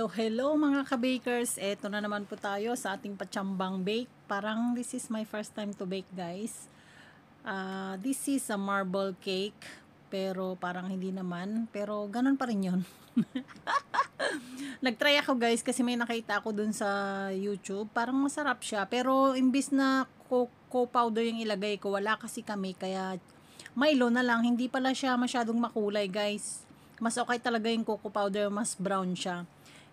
Hello mga ka-bakers. Eto na naman po tayo sa ating patsambang bake. Parang this is my first time to bake, guys. This is a marble cake. Pero parang hindi naman. Pero ganun pa rin yun. Nagtry ako, guys, kasi may nakita ako dun sa YouTube. Parang masarap siya. Pero imbis na cocoa powder yung ilagay ko, wala kasi kami. Kaya Milo na lang. Hindi pala siya masyadong makulay, guys. Mas okay talaga yung cocoa powder. Mas brown siya.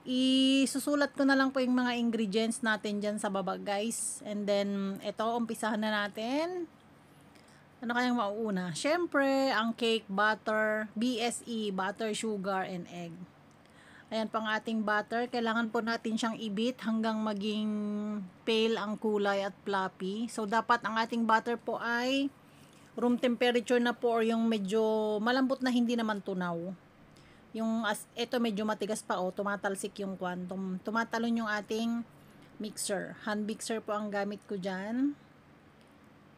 Isusulat ko na lang po yung mga ingredients natin dyan sa baba, guys. And then, ito, umpisahan na natin. Ano kayang mauuna? Siyempre, ang cake, butter, BSE, butter, sugar, and egg. Ayan pang ating butter. Kailangan po natin siyang ibit hanggang maging pale ang kulay at fluffy. So, dapat ang ating butter po ay room temperature na po or yung medyo malambot na hindi naman tunaw. Yung ito medyo matigas pa tumatalsik yung quantum. Tumatalon yung ating mixer. Hand mixer po ang gamit ko dyan.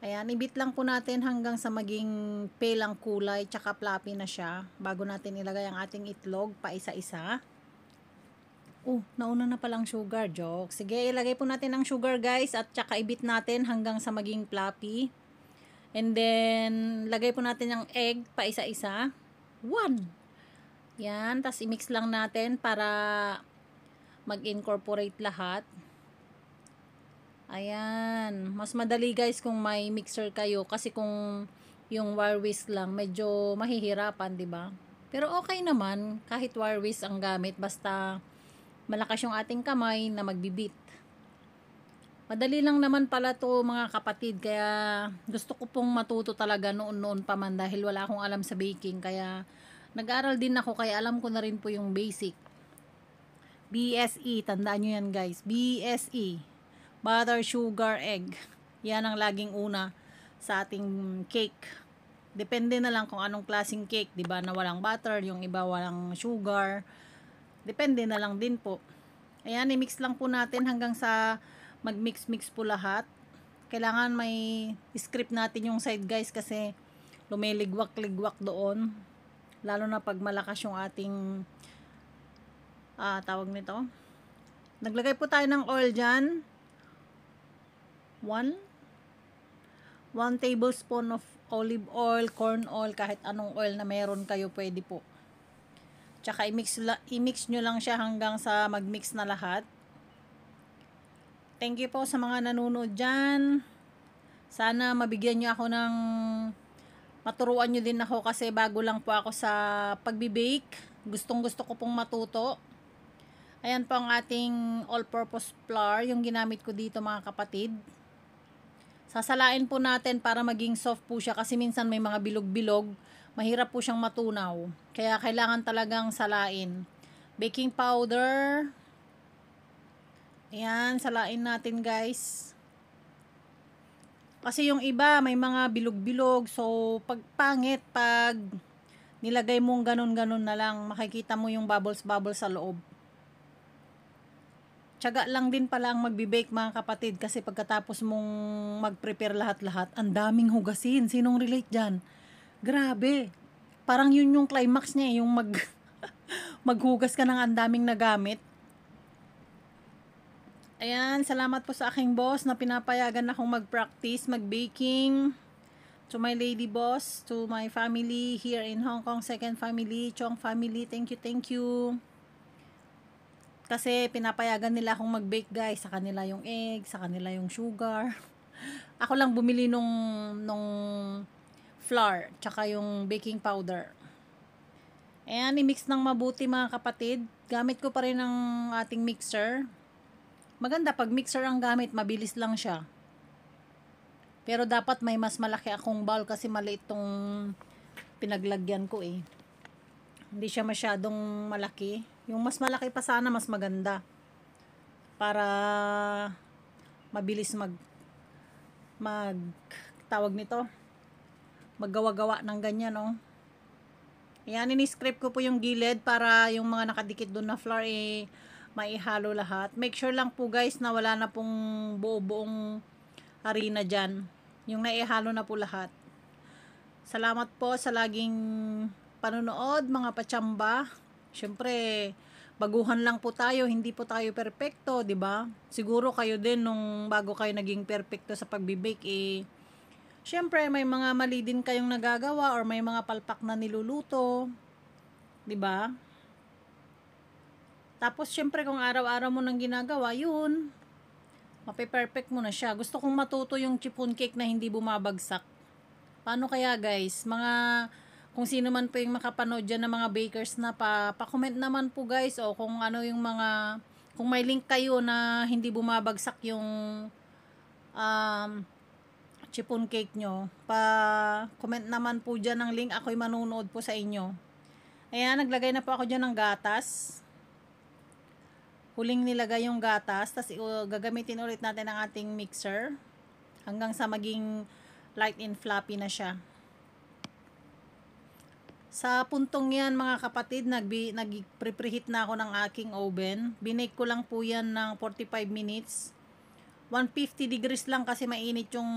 Ayan, ibit lang po natin hanggang sa maging pale ang kulay tsaka fluffy na siya bago natin ilagay ang ating itlog pa isa-isa. Nauna na palang sugar, joke. Sige, ilagay po natin ang sugar, guys, at tsaka ibit natin hanggang sa maging fluffy. And then, lagay po natin yung egg pa isa-isa. 1. Yan, tas i-mix lang natin para mag-incorporate lahat. Ayan, mas madali, guys, kung may mixer kayo kasi kung yung wire whisk lang medyo mahihirapan, 'di ba? Pero okay naman kahit wire whisk ang gamit basta malakas yung ating kamay na magbibit. Madali lang naman pala to, mga kapatid, kaya gusto ko pong matuto talaga noon pa man dahil wala akong alam sa baking, kaya nag-aral din ako kaya alam ko na rin po yung basic. BSE, tandaan nyo yan, guys. BSE, butter, sugar, egg. Yan ang laging una sa ating cake. Depende na lang kung anong klaseng cake, 'di ba? Na walang butter, yung iba walang sugar. Depende na lang din po. Ayan, i-mix lang po natin hanggang sa mag-mix po lahat. Kailangan may script natin yung side, guys, kasi lumiligwak-ligwak doon. Lalo na pag malakas yung ating tawag nito. Naglagay po tayo ng oil dyan. 1 tablespoon of olive oil, corn oil, kahit anong oil na meron kayo pwede po. Tsaka i-mix nyo lang siya hanggang sa mag-mix na lahat. Thank you po sa mga nanonood dyan. Sana mabigyan nyo ako ng maturuan nyo din ako kasi bago lang po ako sa pagbibake. Gustong gusto ko pong matuto. Ayan po ang ating all-purpose flour, yung ginamit ko dito, mga kapatid. Sasalain po natin para maging soft po siya kasi minsan may mga bilog-bilog. Mahirap po siyang matunaw. Kaya kailangan talagang salain. Baking powder. Ayan, salain natin, guys. Kasi yung iba may mga bilog-bilog, so pag pangit, pag nilagay mong ganun-ganun na lang, makikita mo yung bubbles sa loob. Tiyaga lang din pala ang magbe-bake, mga kapatid, kasi pagkatapos mong mag-prepare lahat-lahat, ang daming hugasin. Sinong relate dyan? Grabe. Parang yun yung climax niya, yung maghugas ka ng ang daming nagamit. Ayan, salamat po sa aking boss na pinapayagan akong mag-practice, mag-baking. To my lady boss, to my family here in Hong Kong, second family, Chong family, thank you. Kasi pinapayagan nila akong mag-bake, guys. Sa kanila yung egg, sa kanila yung sugar. Ako lang bumili nung flour, tsaka yung baking powder. Ayan, i-mix ng mabuti, mga kapatid. Gamit ko pa rin ang ating mixer. Maganda pag mixer ang gamit, mabilis lang siya. Pero dapat may mas malaki akong bowl kasi maliit tong pinaglagyan ko eh. Hindi siya masyadong malaki. Yung mas malaki pa sana mas maganda. Para mabilis tawag nito, maggawa-gawa ng ganyan, no? Ayan, ini-scrape ko po yung gilid para yung mga nakadikit doon na flour maihalo lahat. Make sure lang po, guys, na wala na pong buo-buong harina dyan. Yung naihalo na po lahat. Salamat po sa laging panonood, mga patsamba. Syempre, baguhan lang po tayo, hindi po tayo perpekto, 'di ba? Siguro kayo din nung bago kayo naging perpekto sa pagbi-bake syempre may mga mali din kayong nagagawa or may mga palpak na niluluto, 'di ba? Tapos syempre kung araw-araw mo nang ginagawa, yun, mape-perfect mo na siya. Gusto kong matuto yung chiffon cake na hindi bumabagsak. Paano kaya guys? Kung sino man po yung makapanood dyan ng mga bakers na pa-comment naman po guys, o kung ano yung kung may link kayo na hindi bumabagsak yung chiffon cake nyo, pa-comment naman po dyan ng link, ako'y manunood po sa inyo. Ayan, naglagay na po ako dyan ng gatas. Huling nilagay yung gatas, tapos gagamitin ulit natin ang ating mixer hanggang sa maging light and fluffy na siya. Sa puntong yan mga kapatid, nag-preheat na ako ng aking oven. Binake ko lang po yan ng 45 minutes. 150 degrees lang kasi mainit yung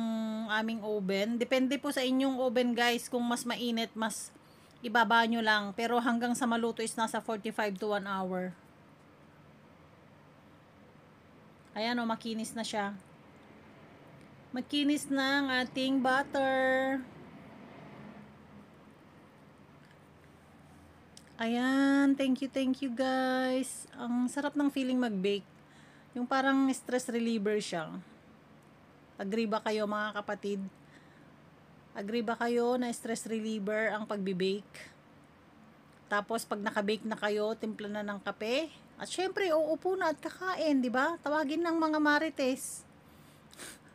aming oven. Depende po sa inyong oven guys, kung mas mainit, mas ibaba nyo lang. Pero hanggang sa maluto is nasa 45 to 1 hour. Ayan o, makinis na siya. Makinis na ang ating butter. Ayan, thank you guys. Ang sarap ng feeling mag-bake. Yung parang stress reliever siya. Agree ba kayo mga kapatid? Agree ba kayo na stress reliever ang pagbi-bake? Tapos pag naka-bake na kayo, timpla na ng kape. At syempre, uupo na at kakain, di ba? Tawagin ng mga marites.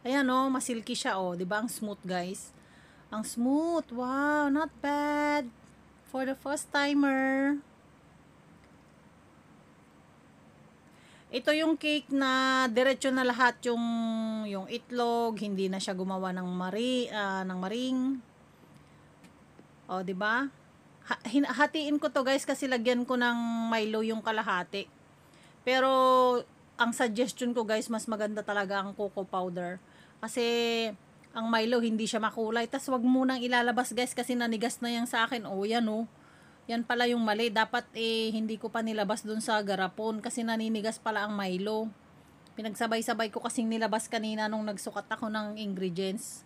Ayan oh, masilky siya oh, 'di ba? Ang smooth, guys. Ang smooth. Wow, not bad. For the first timer. Ito yung cake na diretso na lahat yung itlog, hindi na siya gumawa ng maring. Oh, 'di ba? Hatiin ko to, guys, kasi lagyan ko ng Milo yung kalahati. Pero ang suggestion ko, guys, mas maganda talaga ang cocoa powder. Kasi ang Milo hindi siya makulay. Tas wag mo nang ilalabas guys kasi nanigas na yan sa akin. Oh, yan oh. Yan pala yung mali. Dapat hindi ko pa nilabas dun sa garapon kasi naninigas pala ang Milo. Pinagsabay-sabay ko kasing nilabas kanina nung nagsukat ako ng ingredients.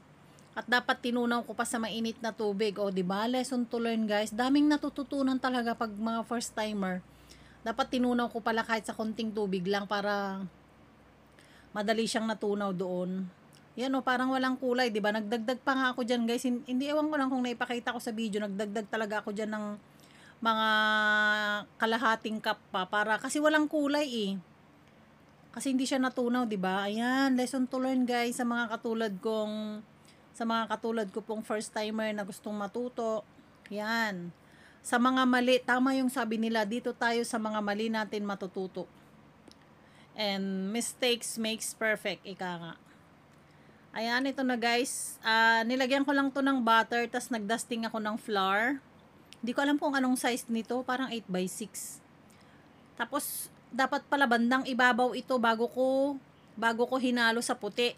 At dapat tinunaw ko pa sa mainit na tubig. O, di ba? Lesson to learn, guys. Daming natututunan talaga pag mga first timer. Dapat tinunaw ko pala kahit sa konting tubig lang para madali siyang natunaw doon. Yan o, parang walang kulay, di ba? Nagdagdag pa nga ako dyan, guys. Hindi, ewan ko lang kung naipakita ko sa video. Nagdagdag talaga ako dyan ng mga kalahating cup pa. Kasi walang kulay eh. Kasi hindi siya natunaw, di ba? Ayan, lesson to learn, guys, sa mga katulad ko pong first timer na gustong matuto. Yan. Sa mga mali, tama yung sabi nila, dito tayo sa mga mali natin matututo. And mistakes makes perfect, ika nga. Ayan, ito na guys. Nilagyan ko lang to ng butter, tas nagdusting ako ng flour. Hindi ko alam kung anong size nito, parang 8x6. Tapos, dapat pala bandang ibabaw ito bago ko hinalo sa puti.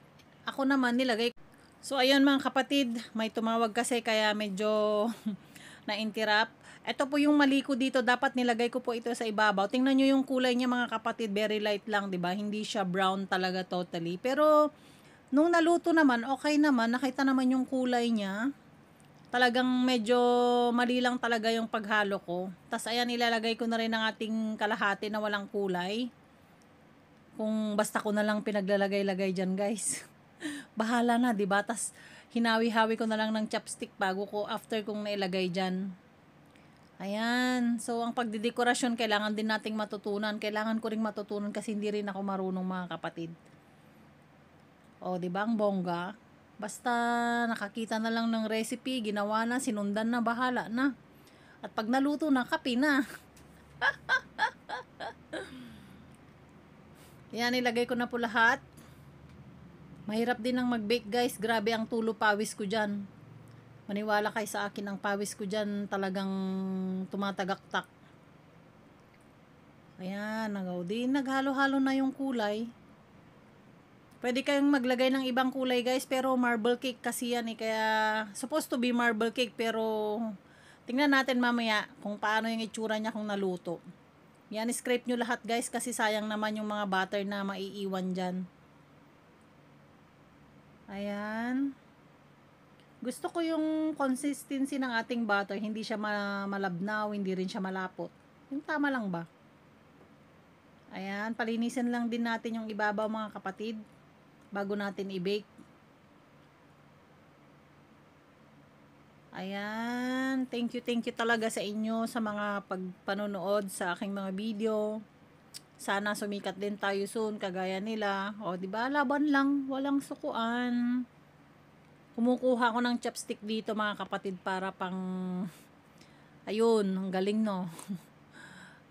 Ako naman nilagay. So, ayun mga kapatid, may tumawag kasi kaya medyo na-interrupt. Ito po yung mali ko dito, dapat nilagay ko po ito sa ibabaw. Tingnan nyo yung kulay niya mga kapatid, very light lang, 'di ba? Hindi siya brown talaga totally. Pero nung naluto naman, okay naman, nakita naman yung kulay niya. Talagang medyo mali lang talaga yung paghalo ko. Tapos ayan, ilalagay ko na rin ang ating kalahati na walang kulay. Kung basta ko na lang pinaglalagay-lagay dyan, guys. Bahala na, 'di ba? Tapos hinawi-hawi ko na lang ng chopstick after kong nailagay dyan. Ayan. So, ang pagdidekorasyon, kailangan din nating matutunan. Kailangan ko ring matutunan kasi hindi rin ako marunong mga kapatid. O, di ba ang bongga? Basta nakakita na lang ng recipe, ginawa na, sinundan na, bahala na. At pag naluto na, kape na. Yan, ilagay ko na po lahat. Mahirap din ang mag-bake, guys. Grabe ang tulo pawis ko dyan. Maniwala kayo sa akin, ang pawis ko dyan talagang tumatagaktak. Ayan, naghalo-halo na yung kulay. Pwede kayong maglagay ng ibang kulay, guys, pero marble cake kasi yan eh. Kaya, supposed to be marble cake, pero tingnan natin mamaya kung paano yung itsura niya kung naluto. Yan, scrape nyo lahat guys kasi sayang naman yung mga butter na maiiwan dyan. Ayan. Gusto ko yung consistency ng ating butter. Hindi siya malabnaw, hindi rin siya malapot. Yung tama lang ba? Ayan, palinisin lang din natin yung ibabaw mga kapatid bago natin i-bake. Ayan, thank you talaga sa inyo sa mga panonood sa aking mga video. Sana sumikat din tayo soon kagaya nila. O, di ba? Laban lang, walang sukuan. Kumukuha ko ng chopstick dito mga kapatid para pang ayun, ang galing no.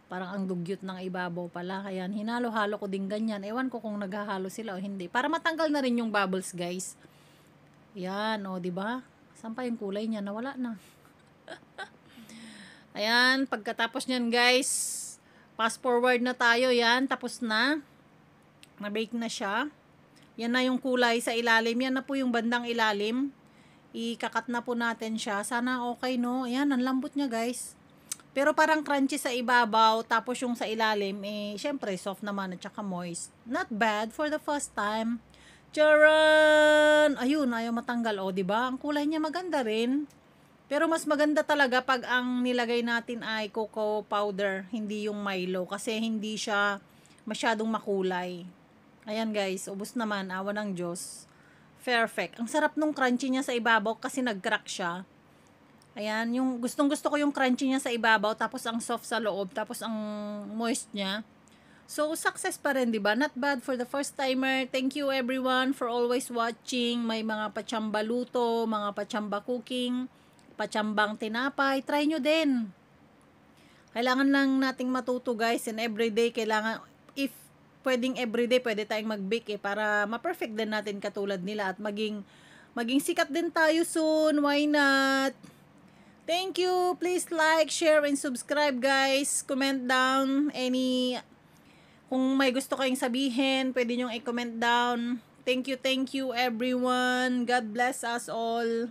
Parang ang dugyot ng ibabaw pala. Ayan, hinalo-halo ko din ganyan. Ewan ko kung naghahalo sila o hindi. Para matanggal na rin yung bubbles, guys. Ayan, o, di ba? Saan pa yung kulay niya? Nawala na. Ayan, pagkatapos niyan guys, fast forward na tayo. Yan, tapos na. Na-bake na siya. Yan na yung kulay sa ilalim. Yan na po yung bandang ilalim. Ikakat na po natin siya. Sana okay, no? Ayan, ang lambot niya guys. Pero parang crunchy sa ibabaw. Tapos yung sa ilalim, syempre soft naman at saka moist. Not bad for the first time. Charan! Ayun, ayaw matanggal. O, diba? Ang kulay niya maganda rin. Pero mas maganda talaga pag ang nilagay natin ay cocoa powder, hindi yung Milo. Kasi hindi siya masyadong makulay. Ayan guys, ubos naman. Awa ng Diyos. Perfect. Ang sarap nung crunchy niya sa ibabaw kasi nag-crack siya. Ayan, yung gustong-gusto ko yung crunchy niya sa ibabaw, tapos ang soft sa loob, tapos ang moist niya. So, success pa rin, diba? Not bad for the first timer. Thank you everyone for always watching. May mga pachamba luto, mga pachamba cooking, pachambang tinapay. Try nyo din. Kailangan lang nating matuto guys. And everyday, kailangan, if pwedeng everyday, pwede tayong mag-bake para ma-perfect din natin katulad nila. At maging sikat din tayo soon. Why not? Thank you. Please like, share, and subscribe guys. Comment down kung may gusto kayong sabihin, pwede nyong i-comment down. Thank you everyone. God bless us all.